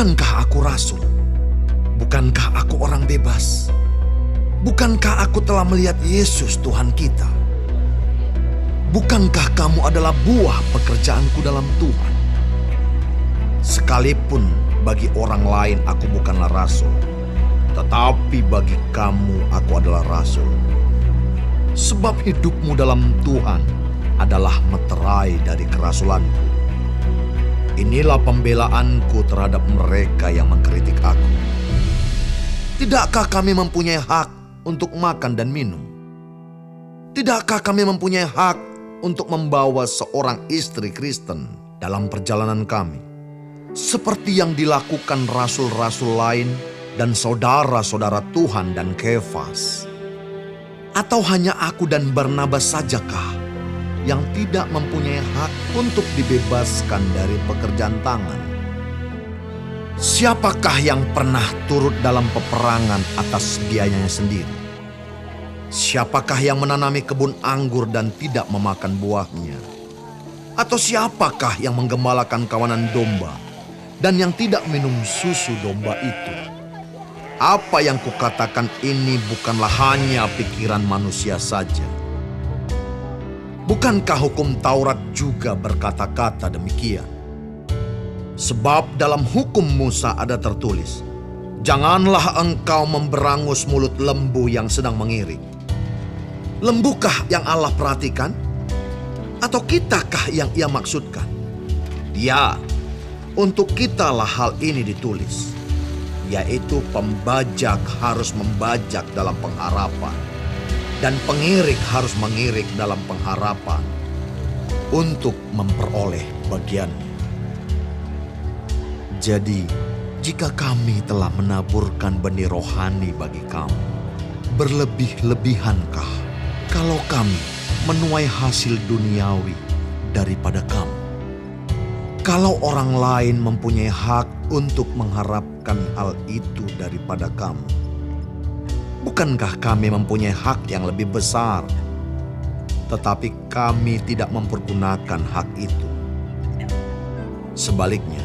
Bukankah aku rasul? Bukankah aku orang bebas? Bukankah aku telah melihat Yesus Tuhan kita? Bukankah kamu adalah buah pekerjaanku dalam Tuhan? Sekalipun bagi orang lain aku bukanlah rasul, tetapi bagi kamu aku adalah rasul. Sebab hidupmu dalam Tuhan adalah meterai dari kerasulanku. Inilah pembelaanku terhadap mereka yang mengkritik aku. Tidakkah kami mempunyai hak untuk makan dan minum? Tidakkah kami mempunyai hak untuk membawa seorang istri Kristen dalam perjalanan kami, seperti yang dilakukan rasul-rasul lain dan saudara-saudara Tuhan dan Kefas? Atau hanya aku dan Barnabas sajakah yang tidak mempunyai hak untuk dibebaskan dari pekerjaan tangan? Siapakah yang pernah turut dalam peperangan atas biayanya sendiri? Siapakah yang menanami kebun anggur dan tidak memakan buahnya? Atau siapakah yang menggembalakan kawanan domba dan yang tidak minum susu domba itu? Apa yang kukatakan ini bukanlah hanya pikiran manusia saja. Bukankah hukum Taurat juga berkata-kata demikian? Sebab dalam hukum Musa ada tertulis, "Janganlah engkau memberangus mulut lembu yang sedang mengiring." Lembukah yang Allah perhatikan? Atau kitakah yang ia maksudkan? Ya, untuk kitalah hal ini ditulis, yaitu pembajak harus membajak dalam pengharapan, dan pengirik harus mengirik dalam pengharapan untuk memperoleh bagiannya. Jadi, jika kami telah menaburkan benih rohani bagi kamu, berlebih-lebihankah kalau kami menuai hasil duniawi daripada kamu? Kalau orang lain mempunyai hak untuk mengharapkan hal itu daripada kamu, bukankah kami mempunyai hak yang lebih besar? Tetapi kami tidak mempergunakan hak itu. Sebaliknya,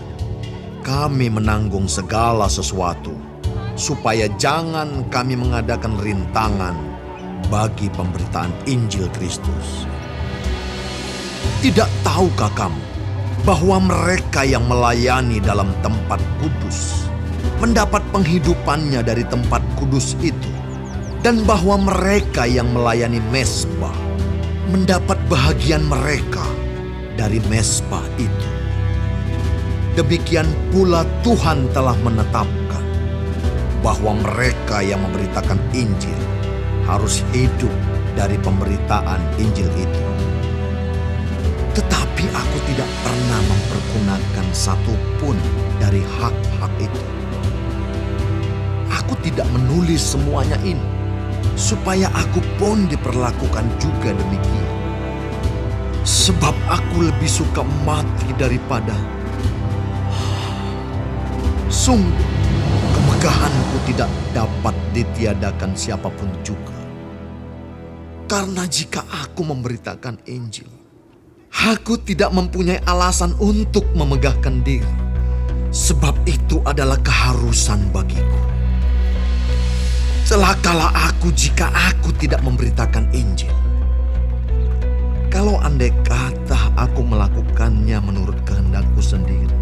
kami menanggung segala sesuatu, supaya jangan kami mengadakan rintangan bagi pemberitaan Injil Kristus. Tidak tahukah kamu bahwa mereka yang melayani dalam tempat kudus mendapat penghidupannya dari tempat kudus itu, dan bahwa mereka yang melayani mezbah mendapat bahagian mereka dari mezbah itu? Demikian pula Tuhan telah menetapkan bahwa mereka yang memberitakan Injil harus hidup dari pemberitaan Injil itu. Tetapi aku tidak pernah mempergunakan satupun dari hak-hak itu. Aku tidak menulis semuanya ini, supaya aku pun diperlakukan juga demikian. Sebab aku lebih suka mati daripada... Sungguh, kemegahanku tidak dapat ditiadakan siapapun juga. Karena jika aku memberitakan Injil, aku tidak mempunyai alasan untuk memegahkan diri, sebab itu adalah keharusan bagiku. Celakalah aku jika aku tidak memberitakan Injil. Kalau andai kata aku melakukannya menurut kehendakku sendiri,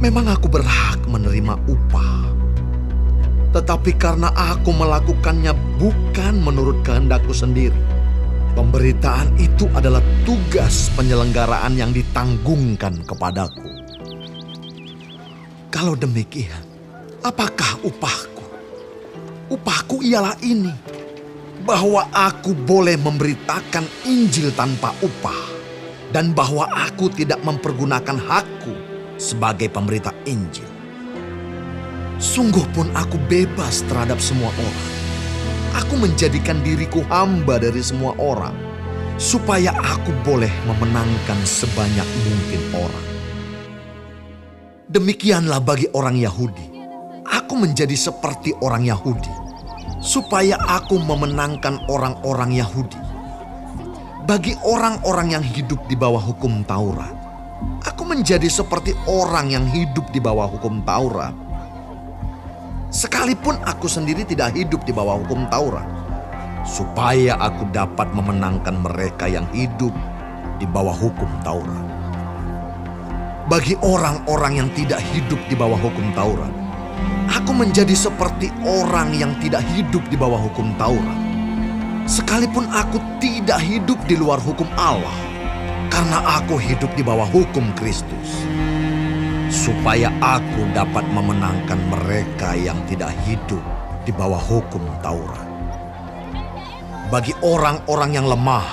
memang aku berhak menerima upah. Tetapi karena aku melakukannya bukan menurut kehendakku sendiri, pemberitaan itu adalah tugas penyelenggaraan yang ditanggungkan kepadaku. Kalau demikian, apakah upahku? Upahku ialah ini, bahwa aku boleh memberitakan Injil tanpa upah, dan bahwa aku tidak mempergunakan hakku sebagai pemberita Injil. Sungguh pun aku bebas terhadap semua orang. Aku menjadikan diriku hamba dari semua orang, supaya aku boleh memenangkan sebanyak mungkin orang. Demikianlah bagi orang Yahudi. Aku menjadi seperti orang Yahudi, supaya aku memenangkan orang-orang Yahudi. Bagi orang-orang yang hidup di bawah hukum Taurat, aku menjadi seperti orang yang hidup di bawah hukum Taurat. Sekalipun aku sendiri tidak hidup di bawah hukum Taurat, supaya aku dapat memenangkan mereka yang hidup di bawah hukum Taurat. Bagi orang-orang yang tidak hidup di bawah hukum Taurat, aku menjadi seperti orang yang tidak hidup di bawah hukum Taurat. Sekalipun aku tidak hidup di luar hukum Allah, karena aku hidup di bawah hukum Kristus, supaya aku dapat memenangkan mereka yang tidak hidup di bawah hukum Taurat. Bagi orang-orang yang lemah,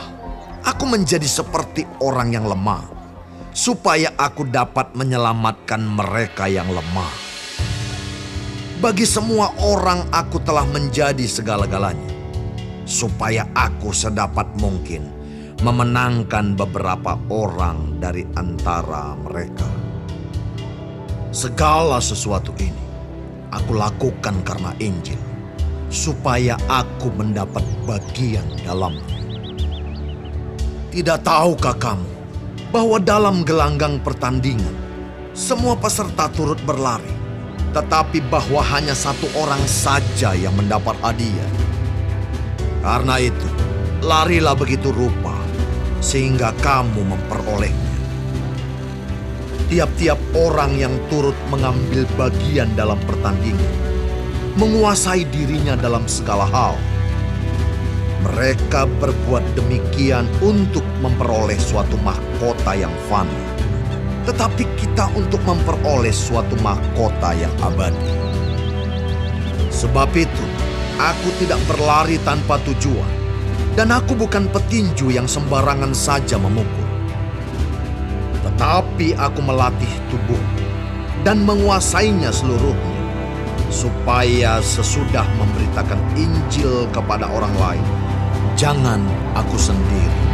aku menjadi seperti orang yang lemah, supaya aku dapat menyelamatkan mereka yang lemah. Bagi semua orang aku telah menjadi segala-galanya, supaya aku sedapat mungkin memenangkan beberapa orang dari antara mereka. Segala sesuatu ini aku lakukan karena Injil, supaya aku mendapat bagian dalamnya. Tidak tahukah kamu bahwa dalam gelanggang pertandingan semua peserta turut berlari, tetapi bahwa hanya satu orang saja yang mendapat hadiah? Karena itu, larilah begitu rupa sehingga kamu memperolehnya. Tiap-tiap orang yang turut mengambil bagian dalam pertandingan menguasai dirinya dalam segala hal. Mereka berbuat demikian untuk memperoleh suatu mahkota yang fana, tetapi kita untuk memperoleh suatu mahkota yang abadi. Sebab itu, aku tidak berlari tanpa tujuan, dan aku bukan petinju yang sembarangan saja memukul. Tetapi aku melatih tubuh dan menguasainya seluruhnya, supaya sesudah memberitakan Injil kepada orang lain, jangan aku sendiri,